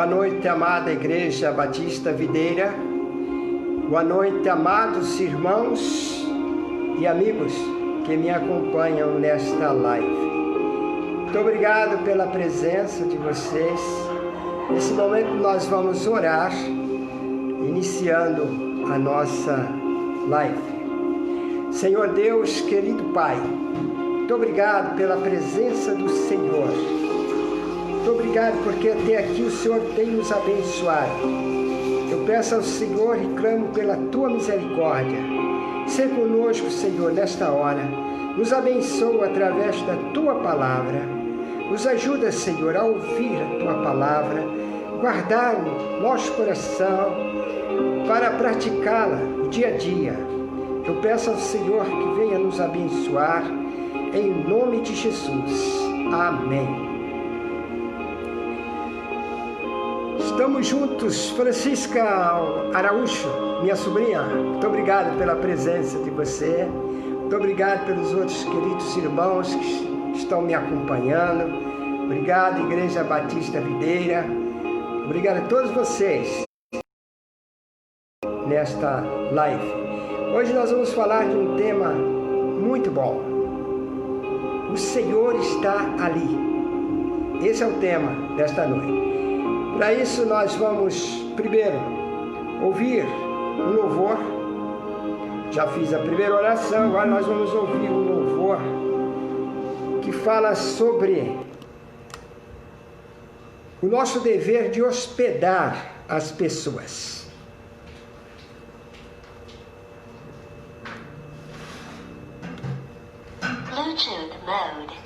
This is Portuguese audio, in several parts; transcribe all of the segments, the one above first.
Boa noite, amada Igreja Batista Videira. Boa noite, amados irmãos e amigos que me acompanham nesta live. Muito obrigado pela presença de vocês. Nesse momento nós vamos orar, iniciando a nossa live. Senhor Deus, querido Pai, muito obrigado pela presença do Senhor. Muito obrigado porque até aqui o Senhor tem nos abençoado. Eu peço ao Senhor e clamo pela Tua misericórdia. Ser conosco, Senhor, nesta hora. Nos abençoa através da Tua palavra. Nos ajuda, Senhor, a ouvir a Tua palavra, guardar no nosso coração para praticá-la dia a dia. Eu peço ao Senhor que venha nos abençoar, em nome de Jesus. Amém. Estamos juntos, Francisca Araújo, minha sobrinha. Muito obrigado pela presença de você. Muito obrigado pelos outros queridos irmãos que estão me acompanhando. Obrigado, Igreja Batista Videira. Obrigado a todos vocês nesta live. Hoje nós vamos falar de um tema muito bom. O Senhor está ali. Esse é o tema desta noite. Para isso nós vamos primeiro ouvir um louvor. Já fiz a primeira oração, agora nós vamos ouvir um louvor que fala sobre o nosso dever de hospedar as pessoas. Bluetooth mode.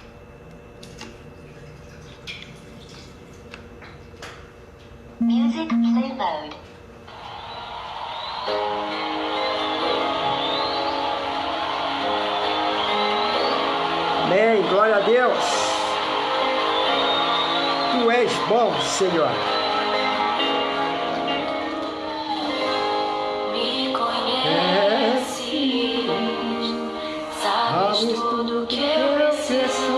Music play mode. Amém, glória a Deus. Tu és bom, Senhor. Me conheces, sabes tudo que eu preciso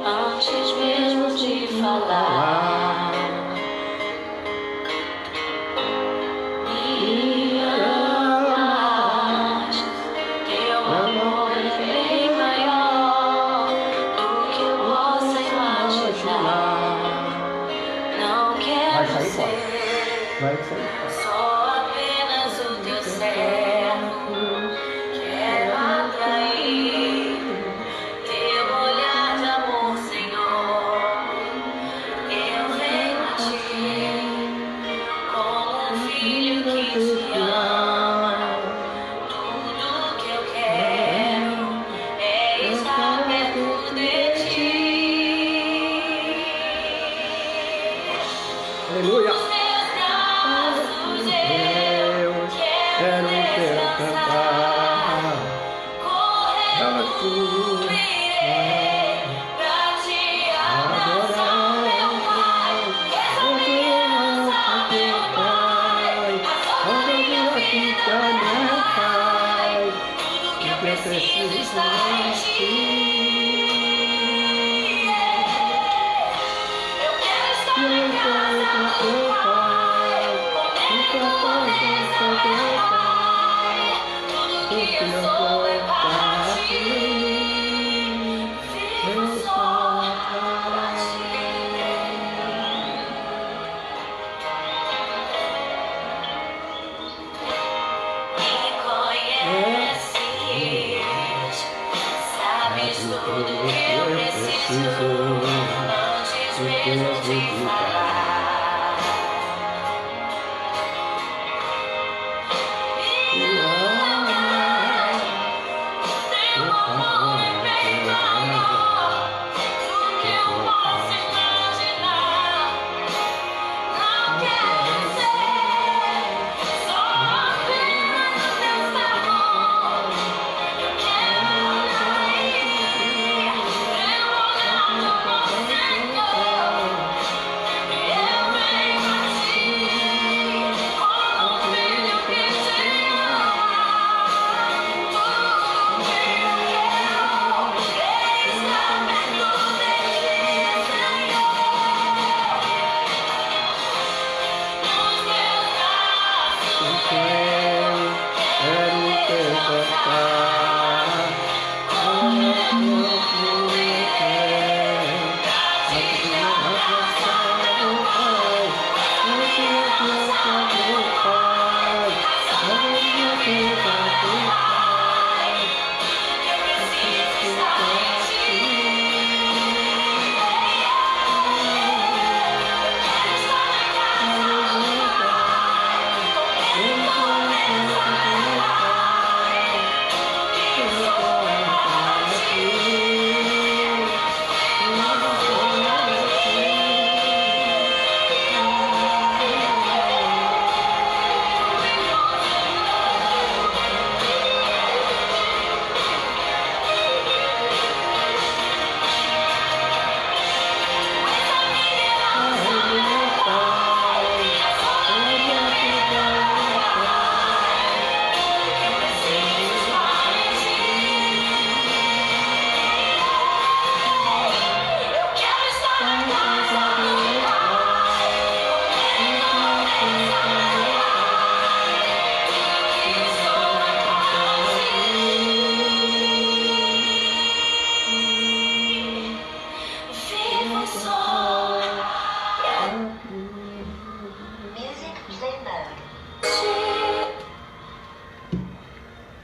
antes mesmo de falar. Sou apenas o teu servo, quero atrair teu olhar de amor, Senhor. Eu venho a ti como um filho que te ama. Tudo que eu quero é estar perto de ti. Aleluia.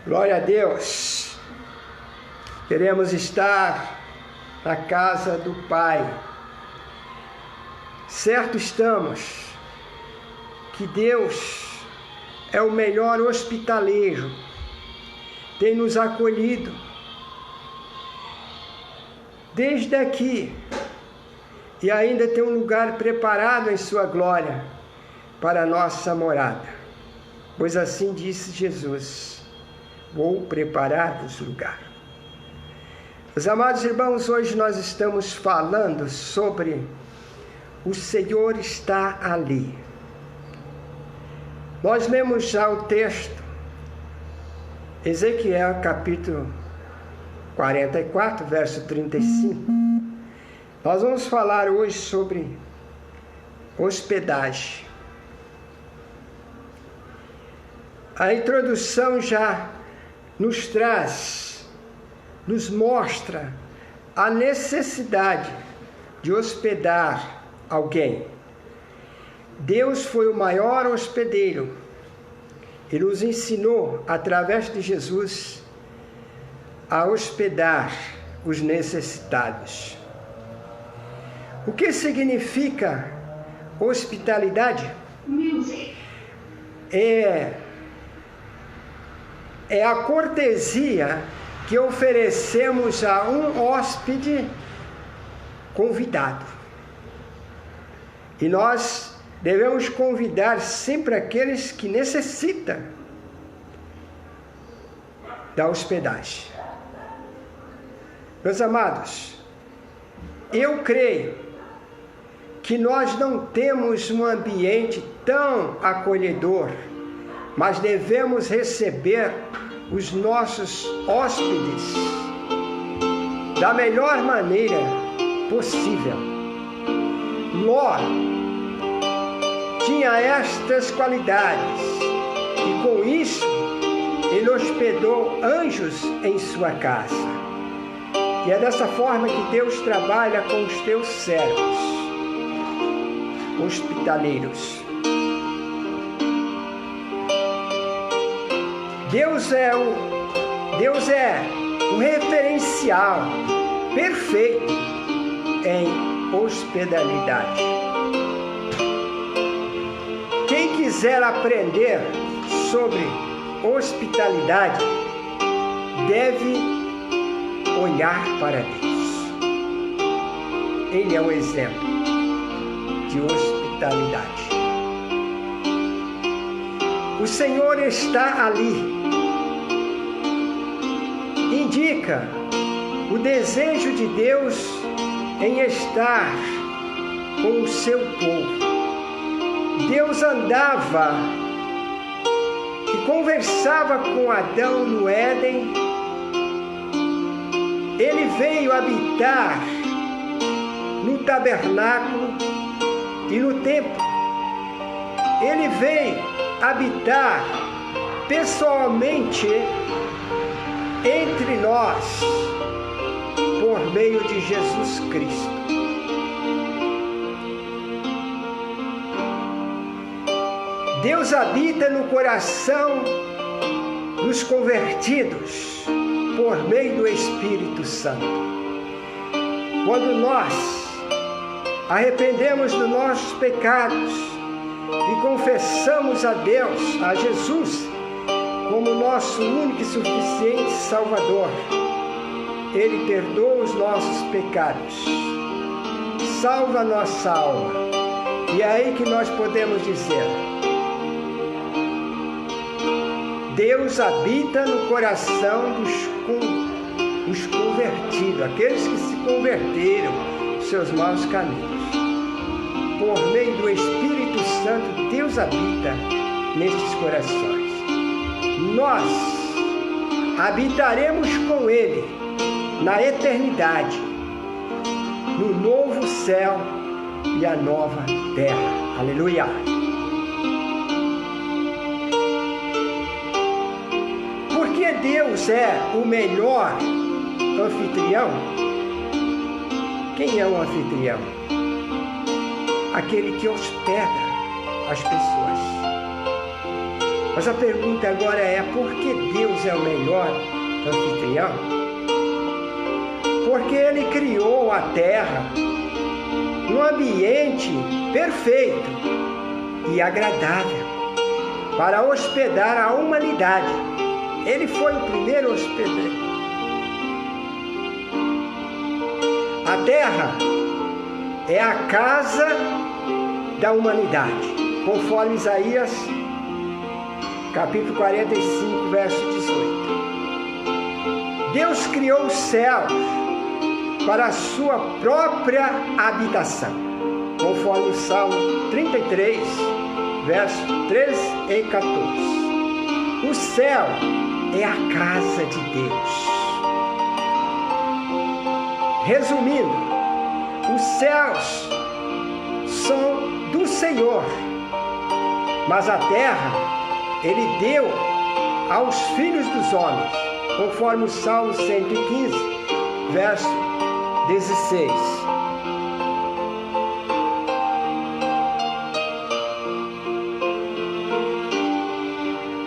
Glória a Deus. Queremos estar na casa do Pai. Certo estamos que Deus é o melhor hospitaleiro, tem nos acolhido desde aqui e ainda tem um lugar preparado em sua glória para a nossa morada. Pois assim disse Jesus: vou preparar-vos lugar. Meus amados irmãos, hoje nós estamos falando sobre o Senhor está ali. Nós lemos já o texto, Ezequiel capítulo 44, verso 35. Nós vamos falar hoje sobre hospedagem. A introdução já nos traz, nos mostra a necessidade de hospedar alguém. Deus foi o maior hospedeiro e nos ensinou, através de Jesus, a hospedar os necessitados. O que significa hospitalidade? É a cortesia que oferecemos a um hóspede convidado. E nós devemos convidar sempre aqueles que necessitam da hospedagem. Meus amados, eu creio que nós não temos um ambiente tão acolhedor, mas devemos receber os nossos hóspedes da melhor maneira possível. Ló tinha estas qualidades e com isso ele hospedou anjos em sua casa. E é dessa forma que Deus trabalha com os teus servos hospitaleiros. Deus é o referencial perfeito em hospitalidade. Quem quiser aprender sobre hospitalidade deve olhar para Deus. Ele é o exemplo de hospitalidade. O Senhor está ali. Indica o desejo de Deus em estar com o seu povo. Deus andava e conversava com Adão no Éden. Ele veio habitar no tabernáculo e no templo. Ele veio habitar pessoalmente entre nós por meio de Jesus Cristo. Deus habita no coração dos convertidos por meio do Espírito Santo. Quando nós arrependemos dos nossos pecados e confessamos a Deus, a Jesus, como nosso único e suficiente Salvador, Ele perdoa os nossos pecados, salva a nossa alma. E é aí que nós podemos dizer: Deus habita no coração dos convertidos, aqueles que se converteram dos seus maus caminhos. Por meio do Espírito Santo, Deus habita nestes corações. Nós habitaremos com Ele na eternidade, no novo céu e a nova terra. Aleluia! Porque Deus é o melhor anfitrião. Quem é um anfitrião? Aquele que hospeda as pessoas. Mas a pergunta agora é: por que Deus é o melhor anfitrião? Porque Ele criou a terra num ambiente perfeito e agradável para hospedar a humanidade. Ele foi o primeiro hospedeiro. A terra é a casa da humanidade, conforme Isaías, capítulo 45, verso 18. Deus criou os céus para a sua própria habitação, conforme o Salmo 33, verso 13 e 14. O céu é a casa de Deus. Resumindo, os céus são do Senhor, mas a terra Ele deu aos filhos dos homens, conforme o Salmo 115, verso 16.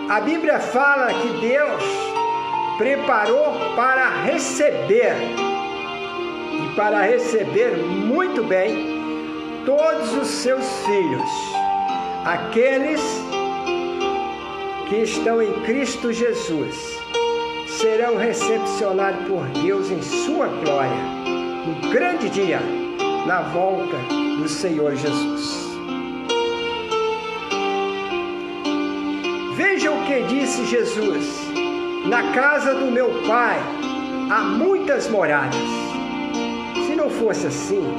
A Bíblia fala que Deus preparou para receber, e para receber muito bem, todos os seus filhos, aqueles que estão em Cristo Jesus, serão recepcionados por Deus em sua glória, no grande dia, na volta do Senhor Jesus. Veja o que disse Jesus: na casa do meu Pai há muitas moradas. Se não fosse assim,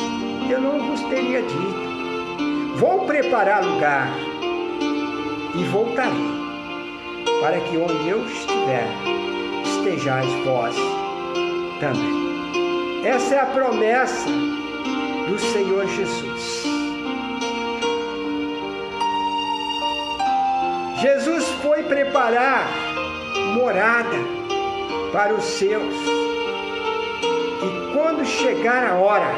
eu não vos teria dito. Vou preparar lugar e voltarei, para que onde eu estiver, estejais vós também. Essa é a promessa do Senhor Jesus. Jesus foi preparar morada para os seus. E quando chegar a hora,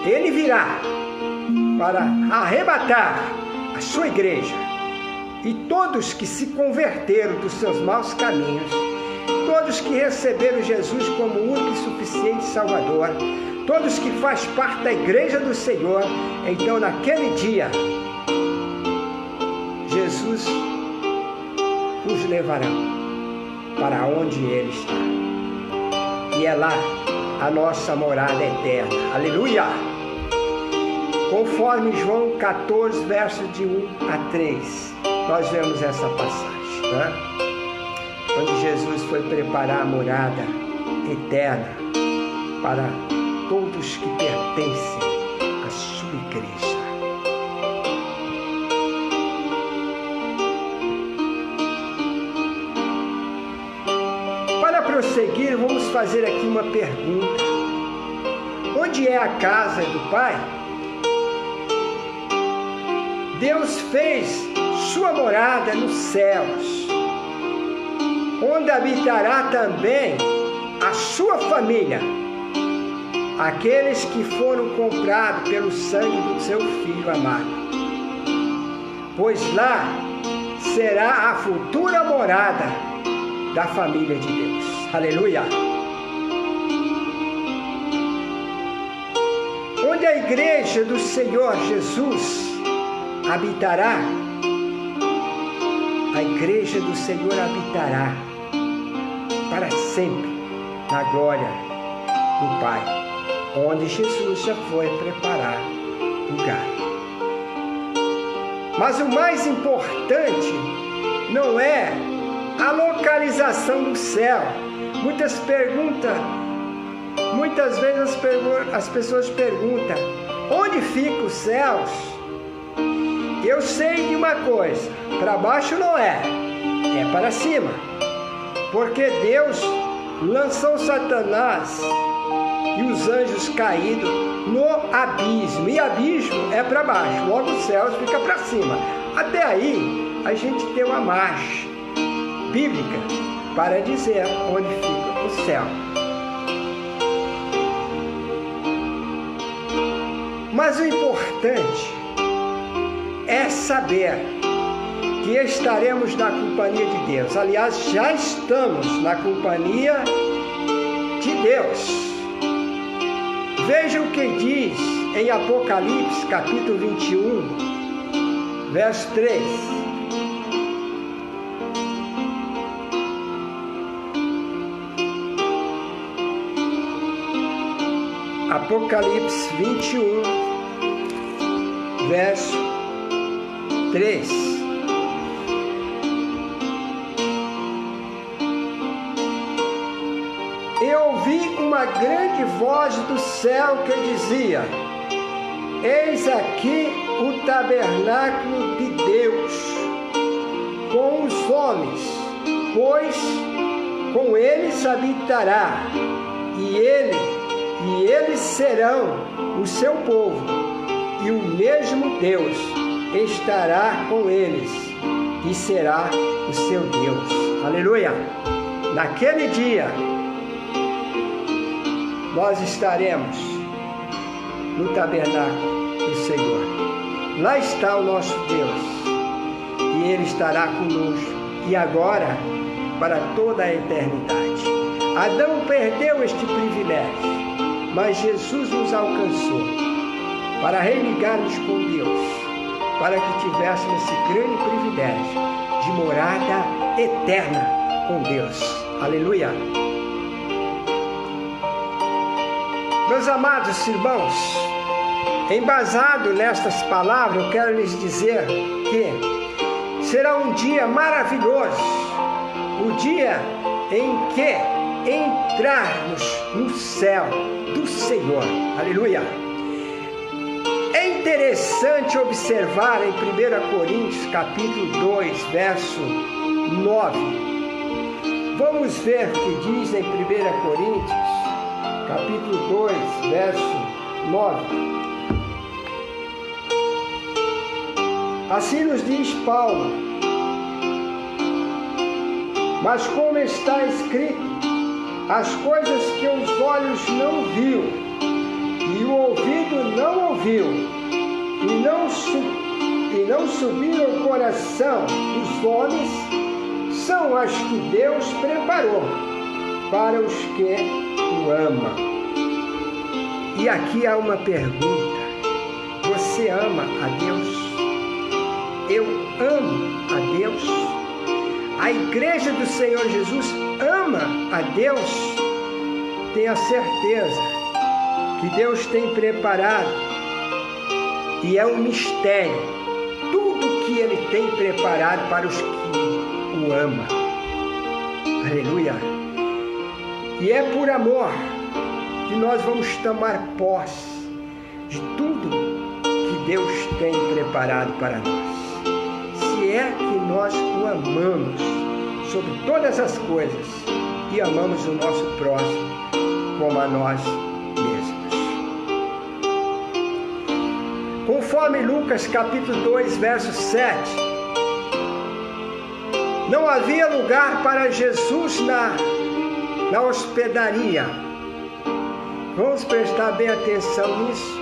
Ele virá para arrebatar a sua igreja. E todos que se converteram dos seus maus caminhos, todos que receberam Jesus como único e suficiente Salvador, todos que fazem parte da igreja do Senhor, então naquele dia, Jesus os levará para onde Ele está. E é lá a nossa morada eterna. Aleluia! Conforme João 14, versos de 1 a 3, nós vemos essa passagem, né? Onde Jesus foi preparar a morada eterna para todos que pertencem à sua igreja. Para prosseguir, vamos fazer aqui uma pergunta: onde é a casa do Pai? Deus fez sua morada nos céus. onde habitará também a sua família, aqueles que foram comprados pelo sangue do seu Filho amado. Pois lá será a futura morada da família de Deus. Aleluia! Onde a igreja do Senhor Jesus habitará, a igreja do Senhor habitará para sempre na glória do Pai, onde Jesus já foi preparar lugar. Mas o mais importante não é a localização do céu. Muitas vezes as pessoas perguntam: onde ficam os céus? Eu sei de uma coisa: para baixo não é, é para cima. Porque Deus lançou Satanás e os anjos caídos no abismo. E abismo é para baixo, logo os céus fica para cima. Até aí a gente tem uma marcha bíblica para dizer onde fica o céu. Mas o importante é saber que estaremos na companhia de Deus. Aliás, já estamos na companhia de Deus. Veja o que diz em Apocalipse, capítulo 21, verso 3. Apocalipse 21, verso 3. Eu ouvi uma grande voz do céu que dizia: eis aqui o tabernáculo de Deus com os homens, pois com eles habitará, e eles serão o seu povo, e o mesmo Deus estará com eles e será o seu Deus. Aleluia! Naquele dia nós estaremos no tabernáculo do Senhor. Lá está o nosso Deus e Ele estará conosco e agora para toda a eternidade. Adão perdeu este privilégio, mas Jesus nos alcançou para religar-nos com Deus, para que tivéssemos esse grande privilégio de morada eterna com Deus. Aleluia! Meus amados irmãos, embasado nestas palavras, eu quero lhes dizer que será um dia maravilhoso, o dia em que entrarmos no céu do Senhor. Aleluia! É interessante observar em 1 Coríntios, capítulo 2, verso 9. Vamos ver o que diz em 1 Coríntios, capítulo 2, verso 9. Assim nos diz Paulo: mas como está escrito, as coisas que os olhos não viu, e o ouvido não ouviu, e não subiram ao coração dos homens, são as que Deus preparou para os que o ama. E aqui há uma pergunta: você ama a Deus? Eu amo a Deus? A igreja do Senhor Jesus ama a Deus? Tenha certeza que Deus tem preparado, e é um mistério, tudo que Ele tem preparado para os que o amam. Aleluia! E é por amor que nós vamos tomar posse de tudo que Deus tem preparado para nós. Se é que nós o amamos sobre todas as coisas e amamos o nosso próximo como a nós mesmos. Conforme Lucas capítulo 2, verso 7, Não havia lugar para Jesus na hospedaria. Vamos prestar bem atenção nisso.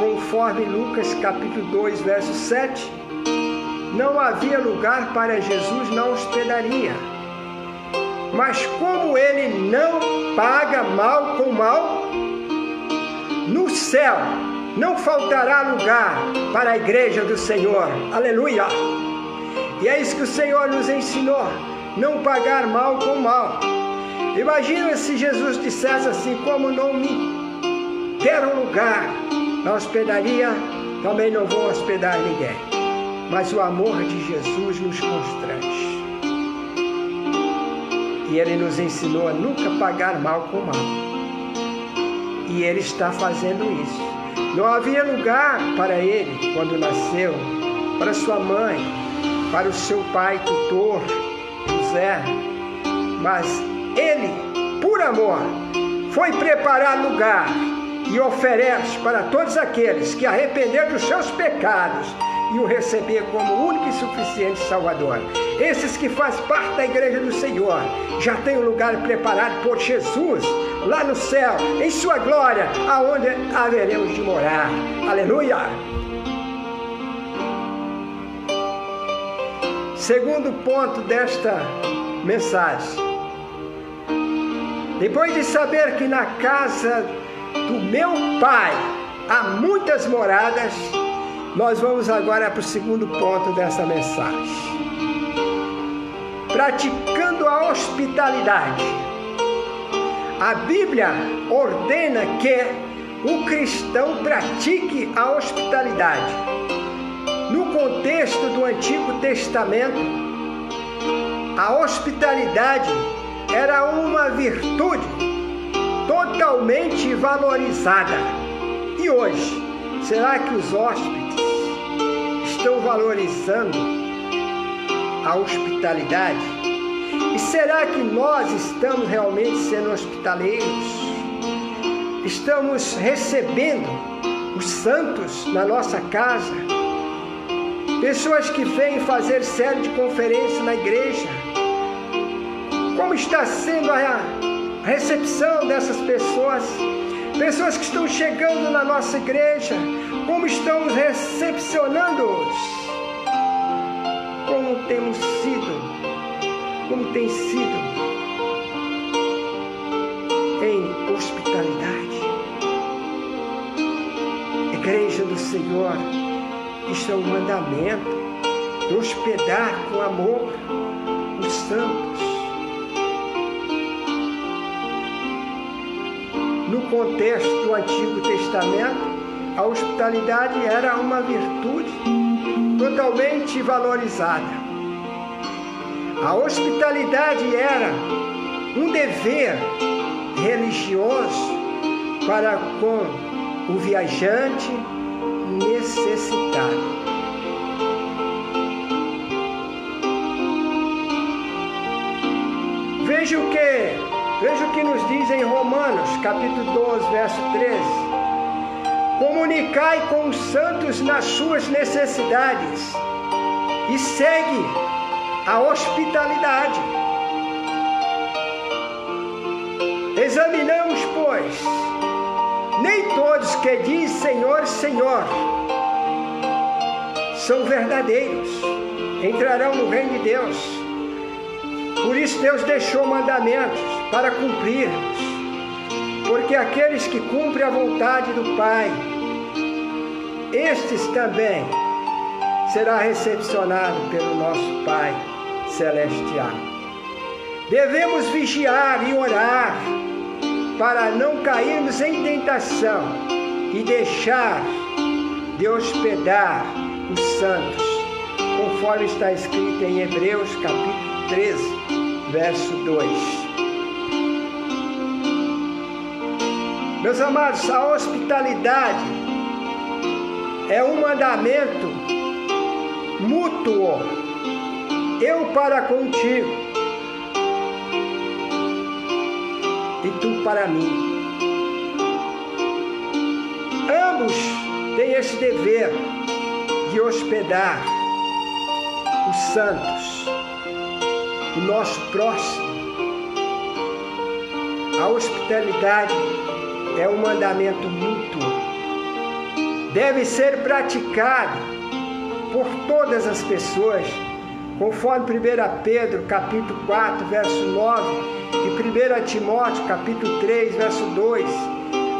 Conforme Lucas capítulo 2, verso 7, não havia lugar para Jesus na hospedaria. Mas como ele não paga mal com mal, no céu não faltará lugar para a igreja do Senhor. Aleluia! E é isso que o Senhor nos ensinou, não pagar mal com mal. Imagina se Jesus dissesse assim: como não me deram lugar na hospedaria, também não vou hospedar ninguém. Mas o amor de Jesus nos constrange. E Ele nos ensinou a nunca pagar mal com mal. E Ele está fazendo isso. Não havia lugar para Ele quando nasceu, para sua mãe, para o seu pai tutor, José. Mas Ele, por amor, foi preparar lugar e oferece para todos aqueles que arrependeram dos seus pecados e o receber como único e suficiente Salvador. Esses que fazem parte da igreja do Senhor já têm um lugar preparado por Jesus lá no céu, em sua glória, aonde haveremos de morar. Aleluia! Segundo ponto desta mensagem: depois de saber que na casa do meu Pai há muitas moradas, nós vamos agora para o segundo ponto dessa mensagem. Praticando a hospitalidade. A Bíblia ordena que o cristão pratique a hospitalidade. No contexto do Antigo Testamento, a hospitalidade era uma virtude totalmente valorizada. E hoje, será que os hóspedes estão valorizando a hospitalidade? E será que nós estamos realmente sendo hospitaleiros? Estamos recebendo os santos na nossa casa? Pessoas que vêm fazer série de conferências na igreja. Como está sendo a recepção dessas pessoas? Pessoas que estão chegando na nossa igreja, como estamos recepcionando-os? Como tem sido em hospitalidade? Igreja do Senhor, isso é um mandamento de hospedar com amor os santos. No contexto do Antigo Testamento, a hospitalidade era uma virtude totalmente valorizada. A hospitalidade era um dever religioso para com o viajante necessitado. Veja o que nos diz em Romanos, capítulo 12, verso 13. Comunicai com os santos nas suas necessidades e segue a hospitalidade. Examinamos, pois, nem todos que dizem Senhor, Senhor, são verdadeiros, entrarão no reino de Deus. Por isso Deus deixou mandamentos para cumprirmos, porque aqueles que cumprem a vontade do Pai, estes também será recepcionado pelo nosso Pai Celestial. Devemos vigiar e orar para não cairmos em tentação e deixar de hospedar os santos, conforme está escrito em Hebreus capítulo 13, verso 2. Meus amados, a hospitalidade é um mandamento mútuo, eu para contigo e tu para mim. Ambos têm esse dever de hospedar os santos, o nosso próximo. A hospitalidade é um mandamento mútuo. Deve ser praticado por todas as pessoas, conforme 1 Pedro, capítulo 4, verso 9, e 1 Timóteo, capítulo 3, verso 2.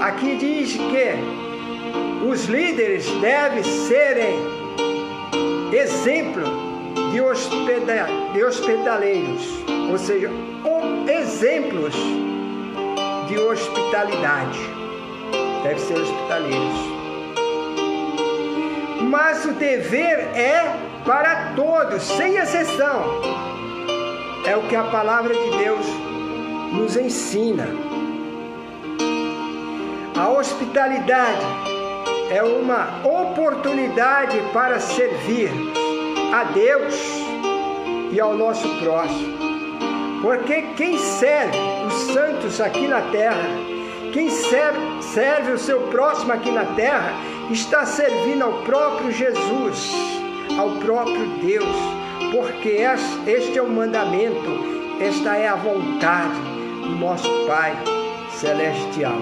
Aqui diz que os líderes devem serem exemplo de hospedaleiros, ou seja, exemplos de hospitalidade. Devem ser hospitaleiros. Mas o dever é para todos, sem exceção. É o que a palavra de Deus nos ensina. A hospitalidade é uma oportunidade para servir a Deus e ao nosso próximo. Porque quem serve os santos aqui na terra, quem serve o seu próximo aqui na terra, está servindo ao próprio Jesus, ao próprio Deus, porque este é o mandamento, esta é a vontade do nosso Pai Celestial.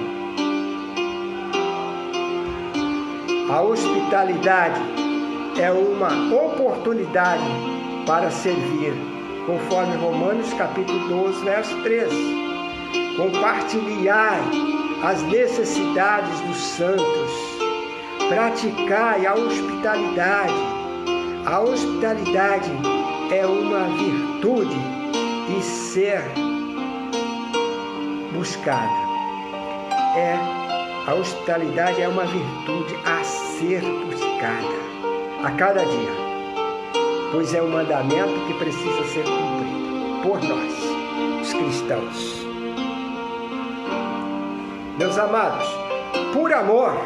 A hospitalidade é uma oportunidade para servir, conforme Romanos capítulo 12, verso 13. Compartilhar as necessidades dos santos. Praticai a hospitalidade. A hospitalidade é uma virtude e ser buscada. A hospitalidade é uma virtude a ser buscada a cada dia, pois é um mandamento que precisa ser cumprido por nós, os cristãos. Meus amados, por amor,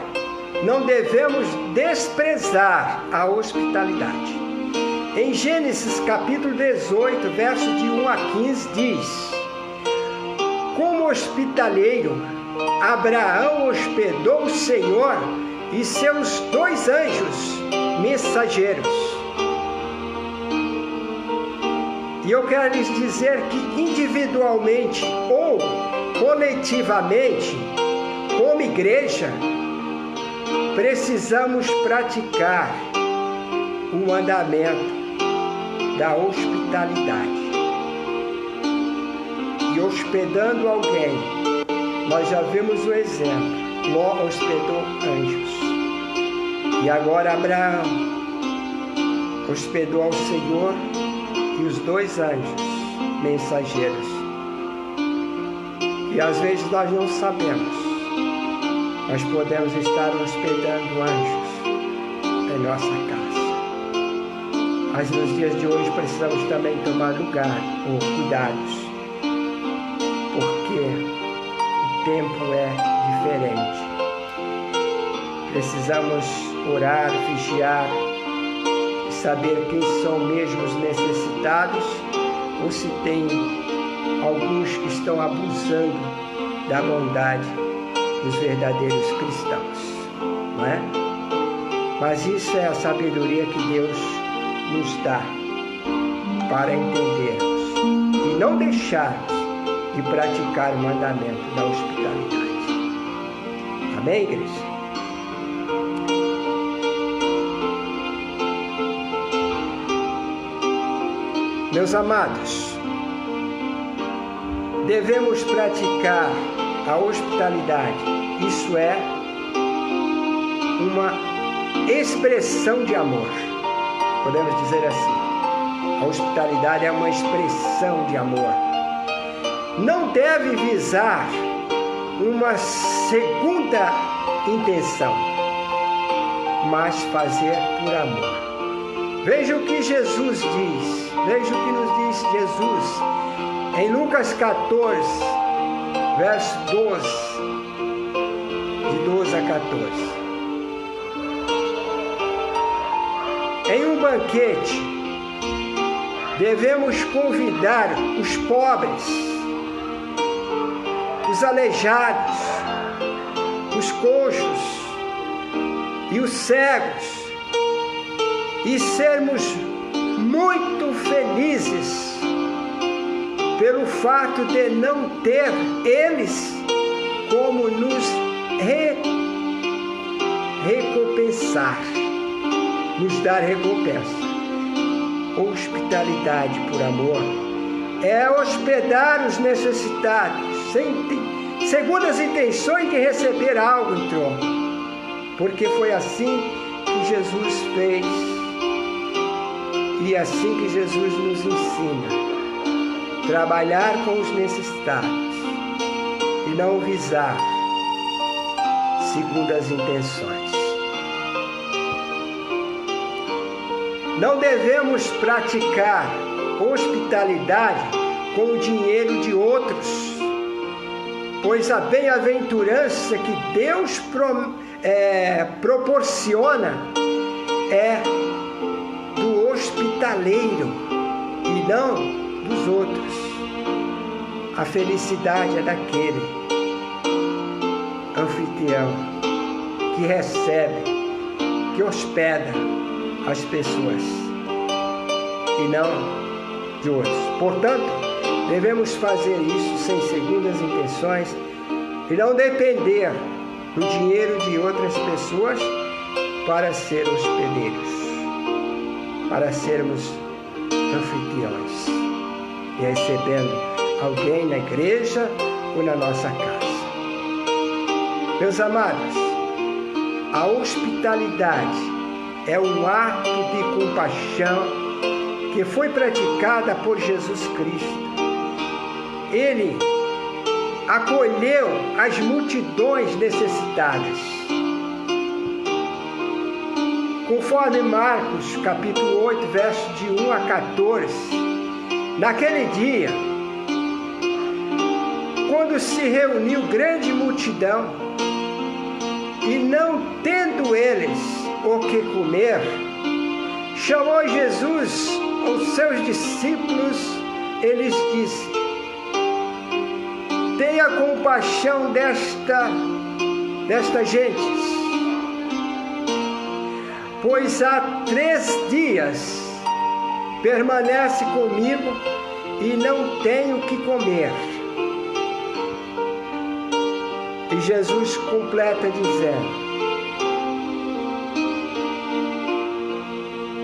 não devemos desprezar a hospitalidade. Em Gênesis capítulo 18, verso de 1 a 15, diz: como hospitaleiro, Abraão hospedou o Senhor e seus 2 anjos mensageiros. E eu quero lhes dizer que individualmente ou coletivamente, como igreja, precisamos praticar o mandamento da hospitalidade. E hospedando alguém, nós já vimos o exemplo. Ló hospedou anjos. E agora Abraão hospedou ao Senhor e os 2 anjos mensageiros. E às vezes nós não sabemos. Nós podemos estar hospedando anjos em nossa casa. Mas nos dias de hoje precisamos também tomar cuidados, porque o tempo é diferente. Precisamos orar, vigiar, saber quem são mesmo os necessitados, ou se tem alguns que estão abusando da bondade dos verdadeiros cristãos, não é? Mas isso é a sabedoria que Deus nos dá para entendermos e não deixarmos de praticar o mandamento da hospitalidade. Amém, igreja? Meus amados, devemos praticar a hospitalidade. Isso é uma expressão de amor. Podemos dizer assim. A hospitalidade é uma expressão de amor. Não deve visar uma segunda intenção, mas fazer por amor. Veja o que Jesus diz. Veja o que nos diz Jesus em Lucas 14, verso 12, de 12 a 14. Em um banquete, devemos convidar os pobres, os aleijados, os coxos e os cegos, e sermos muito felizes pelo fato de não ter eles como nos recompensar, nos dar recompensa. Hospitalidade por amor é hospedar os necessitados, segundo as intenções de receber algo em troca, porque foi assim que Jesus fez e assim que Jesus nos ensina. Trabalhar com os necessitados e não visar segundo as intenções. Não devemos praticar hospitalidade com o dinheiro de outros, pois a bem-aventurança que Deus proporciona é do hospitaleiro e não dos outros. A felicidade é daquele anfitrião que recebe, que hospeda as pessoas e não de outros. Portanto, devemos fazer isso sem segundas intenções e não depender do dinheiro de outras pessoas para ser hospedeiros, para sermos anfitriões e recebendo alguém na igreja ou na nossa casa. Meus amados, a hospitalidade é um ato de compaixão que foi praticada por Jesus Cristo. Ele acolheu as multidões necessitadas. Conforme Marcos, capítulo 8, versos de 1 a 14, naquele dia, quando se reuniu grande multidão, e não tendo eles o que comer, chamou Jesus aos seus discípulos e lhes disse: tenha compaixão desta gente, pois há 3 dias permanece comigo e não tenho o que comer. E Jesus completa dizendo: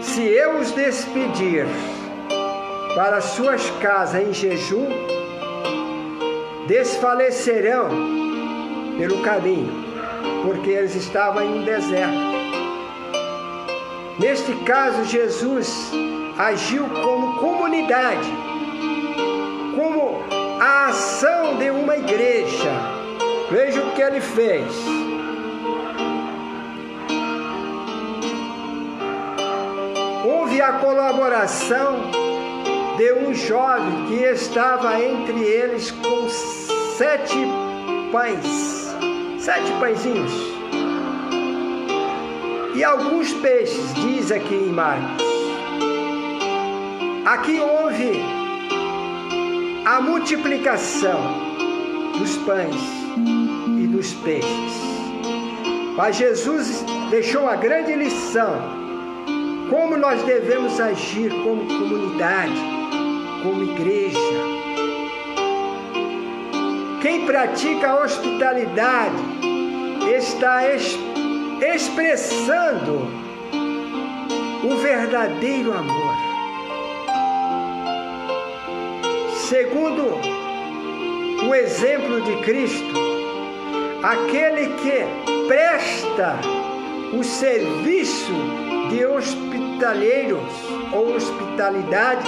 se eu os despedir para suas casas em jejum, desfalecerão pelo caminho, porque eles estavam em um deserto. Neste caso, Jesus agiu como comunidade, como a ação de uma igreja. Veja o que ele fez. Houve a colaboração de um jovem que estava entre eles com 7 pães, 7 pãezinhos, e alguns peixes, diz aqui em Marcos. Aqui houve a multiplicação dos pães e dos peixes. Mas Jesus deixou a grande lição: como nós devemos agir como comunidade, como igreja. Quem pratica a hospitalidade está expressando o verdadeiro amor. Segundo o exemplo de Cristo, aquele que presta o serviço de hospitaleiros ou hospitalidade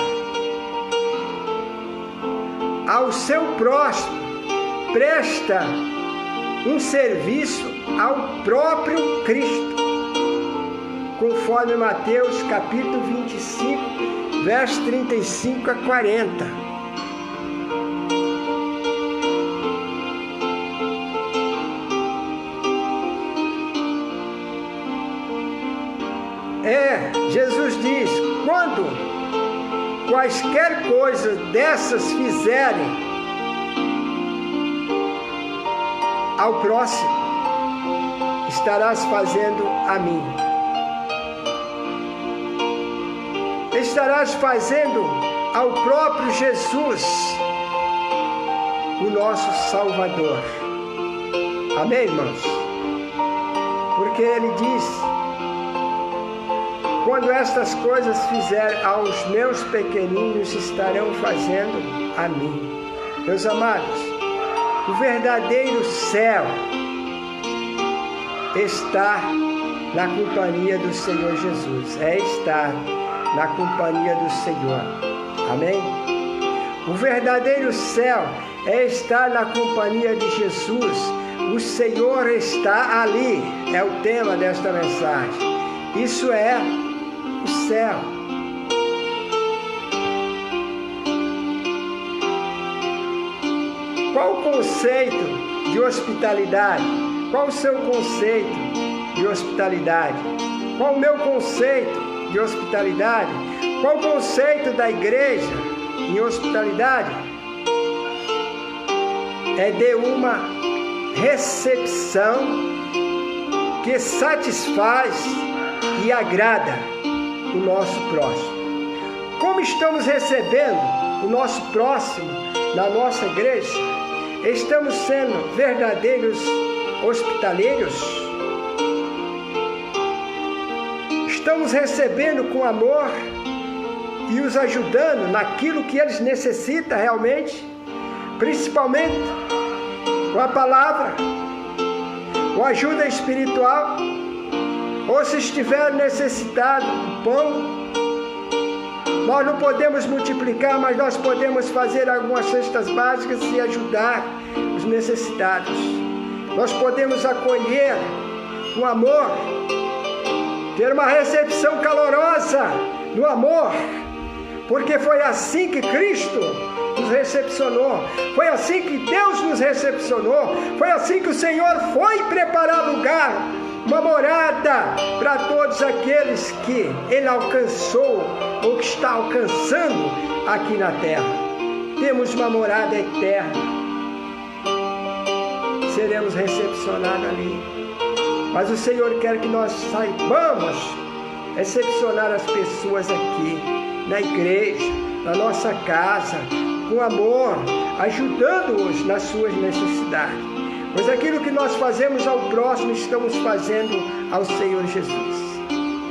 ao seu próximo, presta um serviço ao próprio Cristo, conforme Mateus capítulo 25, versos 35 a 40. Jesus diz: quando quaisquer coisas dessas fizerem ao próximo, estarás fazendo a mim. estarás fazendo ao próprio Jesus, o nosso Salvador. Amém, irmãos? Porque Ele diz: quando estas coisas fizer aos meus pequeninos, estarão fazendo a mim. Meus amados, o verdadeiro céu está na companhia do Senhor Jesus. É estar na companhia do Senhor. Amém? O verdadeiro céu é estar na companhia de Jesus. O Senhor está ali. É o tema desta mensagem. Isso é o céu. Qual o conceito de hospitalidade? Qual o seu conceito de hospitalidade? Qual o meu conceito de hospitalidade? Qual o conceito da igreja em hospitalidade? É de uma recepção que satisfaz e agrada o nosso próximo. Como estamos recebendo o nosso próximo na nossa igreja? Estamos sendo verdadeiros hospitaleiros? Estamos recebendo com amor e os ajudando naquilo que eles necessitam realmente, principalmente com a palavra, com a ajuda espiritual, ou se estiver necessitado do pão. Nós não podemos multiplicar, mas nós podemos fazer algumas cestas básicas e ajudar os necessitados. Nós podemos acolher com amor, ter uma recepção calorosa no amor, porque foi assim que Cristo nos recepcionou, foi assim que Deus nos recepcionou, foi assim que o Senhor foi preparar lugar, uma morada para todos aqueles que Ele alcançou ou que está alcançando aqui na terra. Temos uma morada eterna, seremos recepcionados ali. Mas o Senhor quer que nós saibamos recepcionar as pessoas aqui, na igreja, na nossa casa, com amor, ajudando-os nas suas necessidades. Pois aquilo que nós fazemos ao próximo, estamos fazendo ao Senhor Jesus.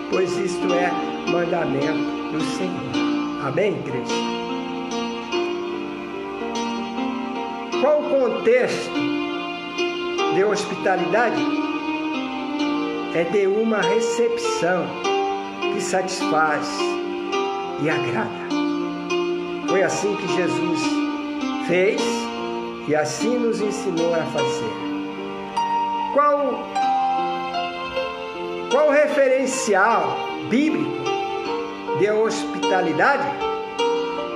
Pois isto é mandamento do Senhor. Amém, igreja? Qual o contexto de hospitalidade? É de uma recepção que satisfaz e agrada. Foi assim que Jesus fez e assim nos ensinou a fazer. Qual o referencial bíblico de hospitalidade?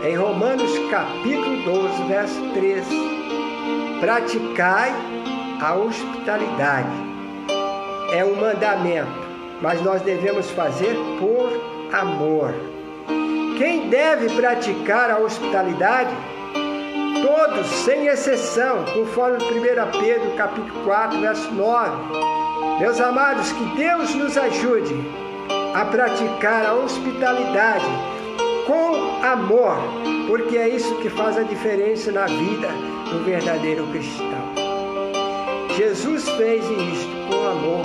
Em Romanos capítulo 12, verso 13. Praticai a hospitalidade. É um mandamento, mas nós devemos fazer por amor. Quem deve praticar a hospitalidade? Todos, sem exceção, conforme 1 Pedro capítulo 4, verso 9. Meus amados, que Deus nos ajude a praticar a hospitalidade com amor, porque é isso que faz a diferença na vida do verdadeiro cristão. Jesus fez isto com amor,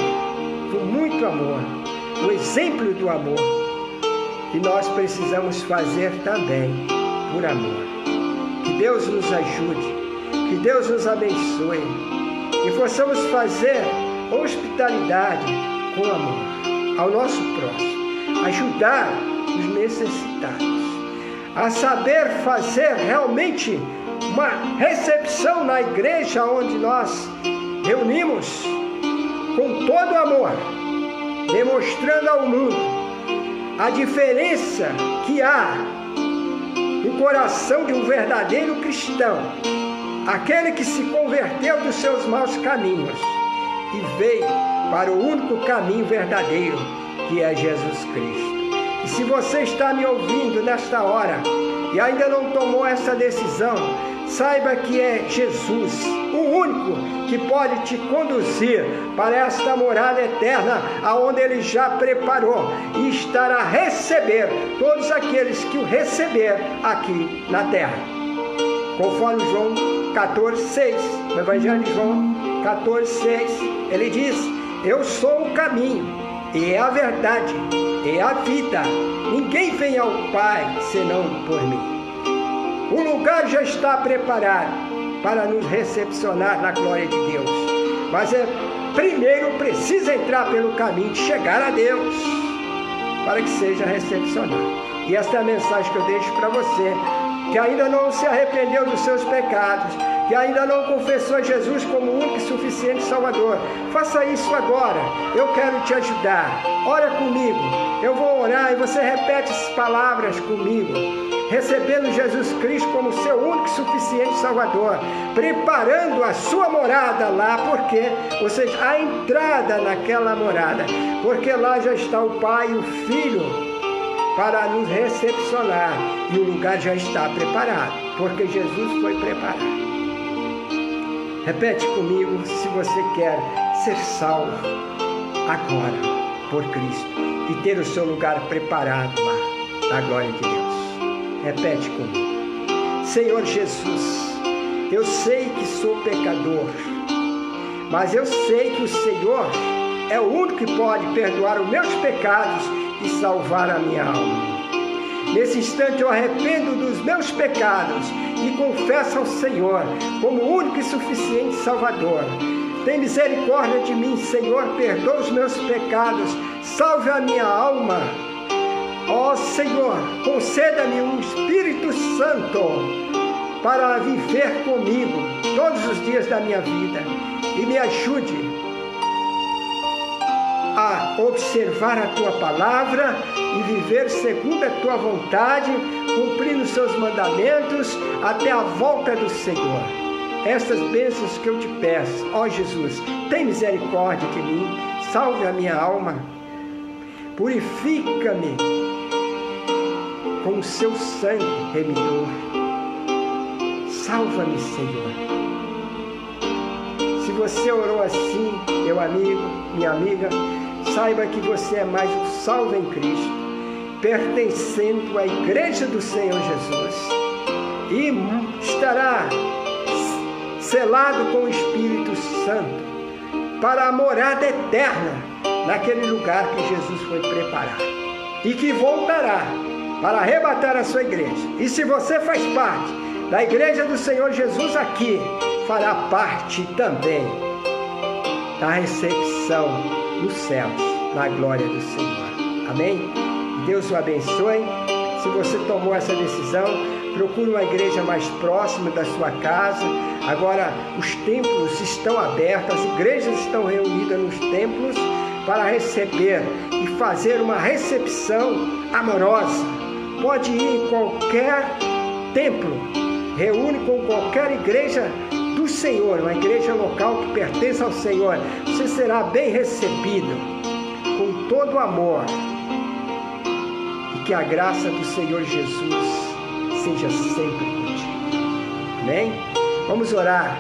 com muito amor, o exemplo do amor. E nós precisamos fazer também por amor. Que Deus nos ajude, que Deus nos abençoe e possamos fazer hospitalidade com amor ao nosso próximo, ajudar os necessitados, a saber fazer realmente uma recepção na igreja onde nós reunimos com todo amor, demonstrando ao mundo a diferença que há no coração de um verdadeiro cristão, aquele que se converteu dos seus maus caminhos e veio para o único caminho verdadeiro, que é Jesus Cristo. E se você está me ouvindo nesta hora e ainda não tomou essa decisão Saiba que é Jesus, o único que pode te conduzir para esta morada eterna, aonde Ele já preparou e estará a receber todos aqueles que o receber aqui na terra. Conforme João 14,6, no Evangelho de João 14,6, ele diz: eu sou o caminho, e é a verdade, e é a vida. Ninguém vem ao Pai senão por mim. O lugar já está preparado para nos recepcionar na glória de Deus. Mas primeiro precisa entrar pelo caminho de chegar a Deus, para que seja recepcionado. E esta é a mensagem que eu deixo para você, que ainda não se arrependeu dos seus pecados, que ainda não confessou Jesus como o único e suficiente Salvador. Faça isso agora. Eu quero te ajudar. Ora comigo. Eu vou orar e você repete essas palavras comigo, recebendo Jesus Cristo como seu único e suficiente Salvador, preparando a sua morada lá, porque, ou seja, a entrada naquela morada, porque lá já está o Pai e o Filho para nos recepcionar, e o lugar já está preparado, porque Jesus foi preparado. Repete comigo, se você quer ser salvo agora por Cristo e ter o seu lugar preparado lá, na glória de Deus. Repete comigo. Senhor Jesus, eu sei que sou pecador, mas eu sei que o Senhor é o único que pode perdoar os meus pecados e salvar a minha alma. Nesse instante eu arrependo dos meus pecados e confesso ao Senhor como o único e suficiente Salvador. Tem misericórdia de mim, Senhor, perdoa os meus pecados, salve a minha alma. Ó Senhor, conceda-me um Espírito Santo para viver comigo todos os dias da minha vida e me ajude a observar a Tua palavra e viver segundo a Tua vontade, cumprindo os Seus mandamentos até a volta do Senhor. Estas bênçãos que eu te peço, ó Jesus, tem misericórdia de mim, salve a minha alma, purifica-me com o seu sangue remidor. Salva-me, Senhor. Se você orou assim, meu amigo, minha amiga, saiba que você é mais um salvo em Cristo, pertencendo à igreja do Senhor Jesus, e estará selado com o Espírito Santo para a morada eterna naquele lugar que Jesus foi preparar, e que voltará para arrebatar a sua igreja. E se você faz parte da igreja do Senhor Jesus aqui, fará parte também da recepção nos céus, na glória do Senhor. Amém? Deus o abençoe. Se você tomou essa decisão, procure uma igreja mais próxima da sua casa. Agora os templos estão abertos, as igrejas estão reunidas nos templos para receber e fazer uma recepção amorosa. Pode ir em qualquer templo, reúne com qualquer igreja do Senhor, uma igreja local que pertence ao Senhor. Você será bem recebido com todo o amor, e que a graça do Senhor Jesus seja sempre contigo. Amém? Vamos orar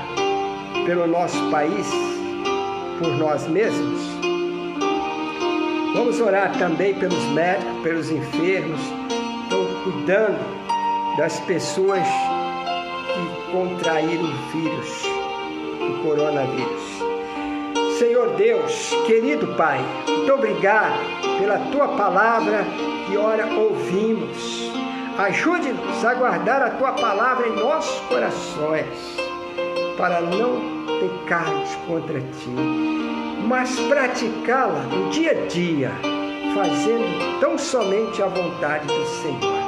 pelo nosso país, por nós mesmos. Vamos orar também pelos médicos, pelos enfermos, estão cuidando das pessoas que contraíram o vírus, o coronavírus. Senhor Deus, querido Pai, muito obrigado pela Tua palavra que ora ouvimos. Ajude-nos a guardar a Tua palavra em nossos corações, para não pecarmos contra Ti, mas praticá-la no dia a dia, fazendo tão somente a vontade do Senhor.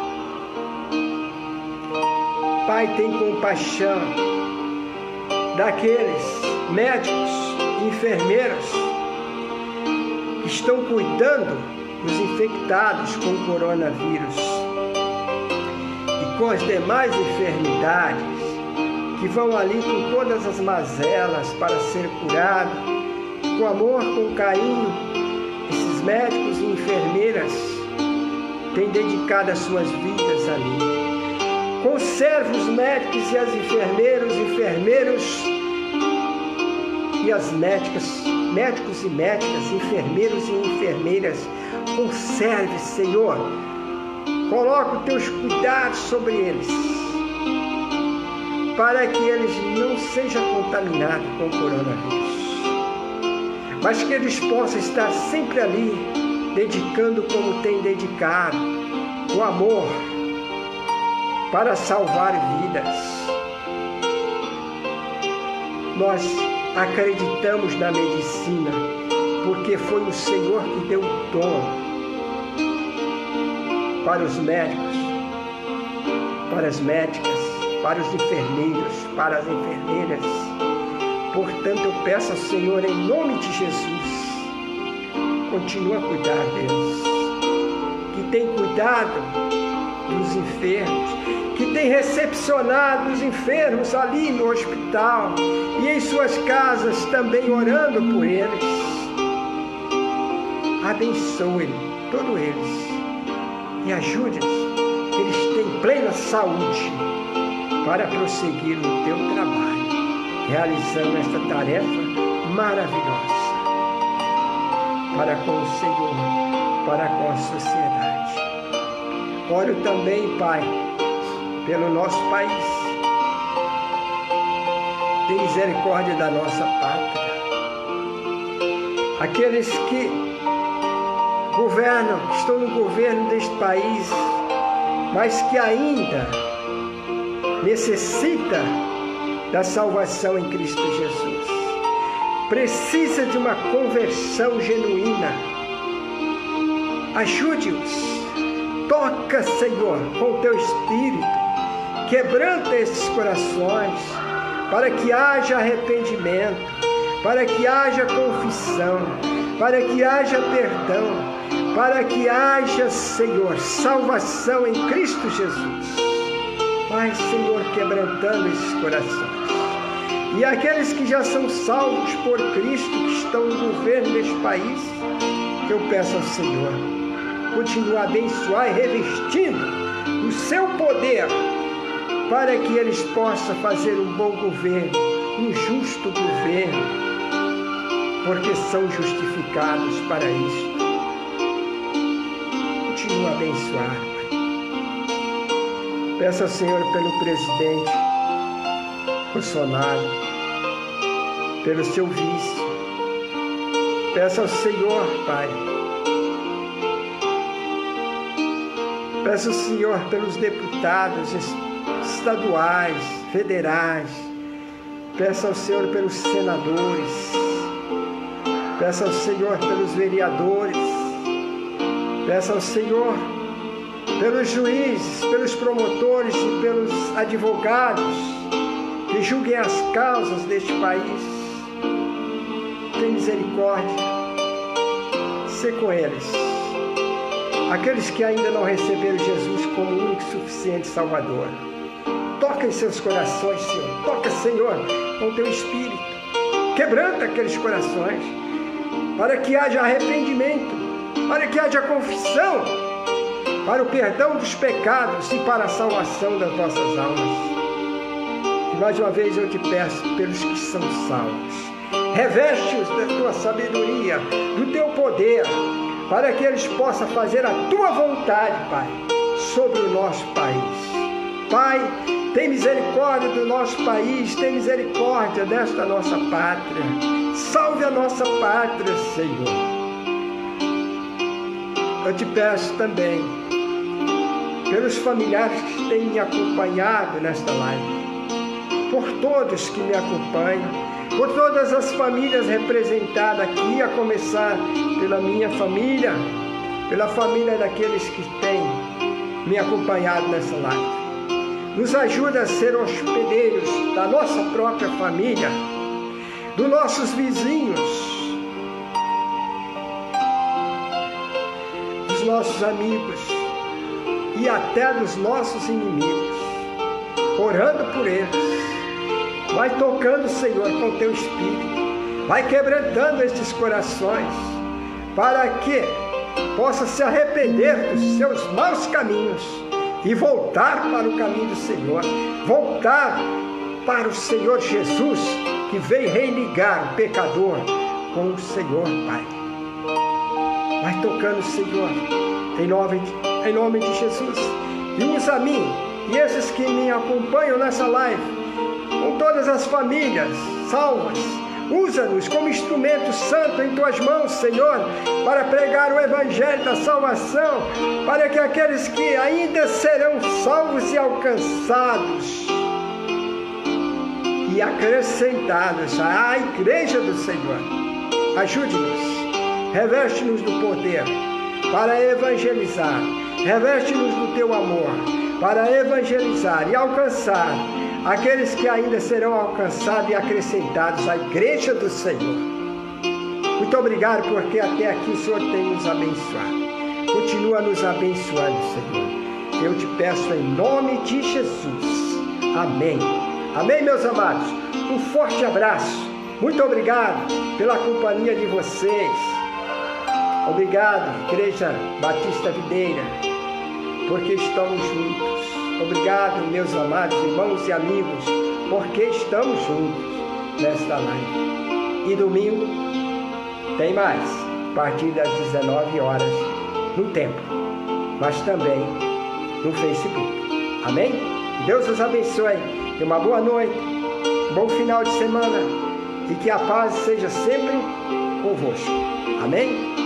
Pai, tem compaixão daqueles médicos e enfermeiros que estão cuidando dos infectados com o coronavírus e com as demais enfermidades, que vão ali com todas as mazelas para ser curado, com amor, com carinho. Esses médicos e enfermeiras têm dedicado as suas vidas ali. Conserve os médicos e as enfermeiros e as médicos e médicas, enfermeiros e enfermeiras. Conserve, Senhor. Coloca os teus cuidados sobre eles, para que eles não sejam contaminados com o coronavírus, mas que eles possam estar sempre ali, dedicando como tem dedicado, o amor, para salvar vidas. Nós acreditamos na medicina, porque foi o Senhor que deu o dom para os médicos, para as médicas, para os enfermeiros, para as enfermeiras. Portanto, eu peço ao Senhor, em nome de Jesus, continua a cuidar deles, que tem cuidado dos enfermos, que tem recepcionado os enfermos ali no hospital e em suas casas também, orando por eles. Abençoe todos eles e ajude-os, que eles tenham plena saúde para prosseguir no teu trabalho, realizando esta tarefa maravilhosa para com o Senhor, para com a sociedade. Oro também, Pai, pelo nosso país. Tem misericórdia da nossa pátria. Aqueles que governam, que estão no governo deste país, mas que ainda necessita da salvação em Cristo Jesus. Precisa de uma conversão genuína. Ajude-os. Toca, Senhor, com o teu Espírito. Quebranta esses corações, para que haja arrependimento, para que haja confissão, para que haja perdão, para que haja, Senhor, salvação em Cristo Jesus. Vai, Senhor, quebrantando esses corações. E aqueles que já são salvos por Cristo, que estão no governo deste país, eu peço ao Senhor, continue a abençoar e revestindo o seu poder, para que eles possam fazer um bom governo, um justo governo, porque são justificados para isso. Continua a abençoar, Pai. Peço ao Senhor pelo presidente Bolsonaro, pelo seu vice. Peço ao Senhor, Pai. Peço ao Senhor pelos deputados estaduais, federais. Peço ao Senhor pelos senadores. Peço ao Senhor pelos vereadores. Peço ao Senhor pelos juízes, pelos promotores e pelos advogados que julguem as causas deste país. Tem misericórdia. Sê com eles. Aqueles que ainda não receberam Jesus como o único e suficiente Salvador. Toca em seus corações, Senhor. Toca, Senhor, com o teu Espírito. Quebranta aqueles corações, para que haja arrependimento, para que haja confissão, para o perdão dos pecados e para a salvação das nossas almas. E mais uma vez eu te peço pelos que são salvos. Reveste-os da tua sabedoria, do teu poder, para que eles possam fazer a tua vontade, Pai, sobre o nosso país. Pai, tem misericórdia do nosso país, tem misericórdia desta nossa pátria. Salve a nossa pátria, Senhor. Eu te peço também pelos familiares que têm me acompanhado nesta live, por todos que me acompanham, por todas as famílias representadas aqui, a começar pela minha família, pela família daqueles que têm me acompanhado nessa live. Nos ajuda a ser hospedeiros da nossa própria família, dos nossos vizinhos, dos nossos amigos e até dos nossos inimigos, orando por eles. Vai tocando, Senhor, com o teu Espírito. Vai quebrantando estes corações, para que possa se arrepender dos seus maus caminhos e voltar para o caminho do Senhor, voltar para o Senhor Jesus, que veio religar o pecador com o Senhor, Pai. Vai tocando, Senhor, em nome de Jesus, e usa a mim e esses que me acompanham nessa live, com todas as famílias salvas. Usa-nos como instrumento santo em Tuas mãos, Senhor, para pregar o Evangelho da salvação, para que aqueles que ainda serão salvos e alcançados e acrescentados à Igreja do Senhor. Ajude-nos, reveste-nos do poder para evangelizar, reveste-nos do Teu amor para evangelizar e alcançar aqueles que ainda serão alcançados e acrescentados à Igreja do Senhor. Muito obrigado, porque até aqui o Senhor tem nos abençoado. Continua nos abençoando, Senhor. Eu te peço em nome de Jesus. Amém. Amém, meus amados. Um forte abraço. Muito obrigado pela companhia de vocês. Obrigado, Igreja Batista Videira, porque estamos juntos. Obrigado, meus amados irmãos e amigos, porque estamos juntos nesta live. E domingo tem mais, a partir das 19 horas, no templo, mas também no Facebook. Amém? Deus os abençoe. Tenha uma boa noite, um bom final de semana e que a paz seja sempre convosco. Amém?